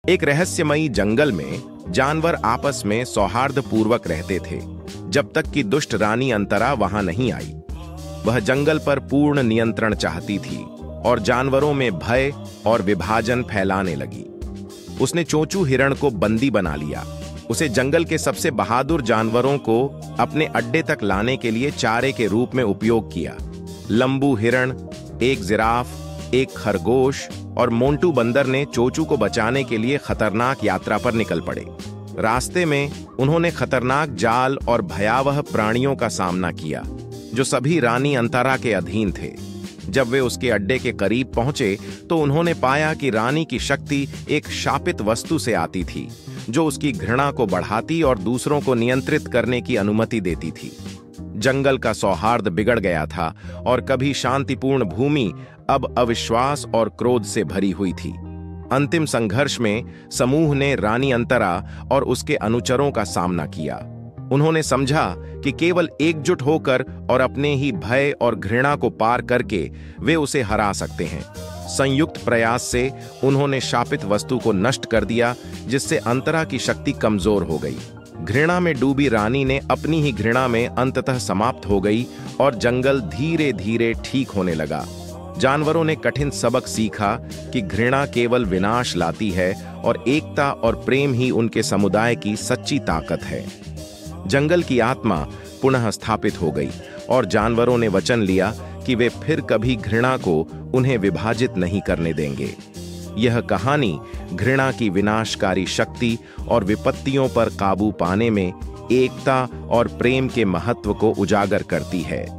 एक रहस्यमयी जंगल में जानवर आपस में सौहार्दपूर्वक रहते थे, जब तक कि दुष्ट रानी अंतरा वहां नहीं आई। वह जंगल पर पूर्ण नियंत्रण चाहती थी और जानवरों में भय और विभाजन फैलाने लगी। उसने चोंचू हिरण को बंदी बना लिया। उसे जंगल के सबसे बहादुर जानवरों को अपने अड्डे तक लाने के लिए चारे के रूप में उपयोग किया। लंबू हिरण, एक जिराफ, एक खरगोश और मोंटू बंदर ने चोंचू को बचाने के लिए खतरनाक यात्रा पर निकल पड़े। रास्ते में उन्होंने खतरनाक जाल और भयावह प्राणियों का सामना किया, जो सभी रानी अंतरा के अधीन थे। जब वे उसके अड्डे के करीब पहुंचे तो उन्होंने पाया कि रानी की शक्ति एक शापित वस्तु से आती थी, जो उसकी घृणा को बढ़ाती और दूसरों को नियंत्रित करने की अनुमति देती थी। जंगल का सौहार्द बिगड़ गया था और कभी शांतिपूर्ण भूमि अब अविश्वास और क्रोध से भरी हुई थी। अंतिम संघर्ष में समूह ने रानी अंतरा और उसके अनुचरों का सामना किया। उन्होंने समझा कि केवल एकजुट होकर और अपने ही भय और घृणा को पार करके वे उसे हरा सकते हैं। संयुक्त प्रयास से उन्होंने शापित वस्तु को नष्ट कर दिया, जिससे अंतरा की शक्ति कमजोर हो गई। घृणा में डूबी रानी ने अपनी ही घृणा में अंततः समाप्त हो गई और जंगल धीरे धीरे ठीक होने लगा। जानवरों ने कठिन सबक सीखा कि घृणा केवल विनाश लाती है और एकता और प्रेम ही उनके समुदाय की सच्ची ताकत है। जंगल की आत्मा पुनः स्थापित हो गई और जानवरों ने वचन लिया कि वे फिर कभी घृणा को उन्हें विभाजित नहीं करने देंगे। यह कहानी घृणा की विनाशकारी शक्ति और विपत्तियों पर काबू पाने में एकता और प्रेम के महत्व को उजागर करती है।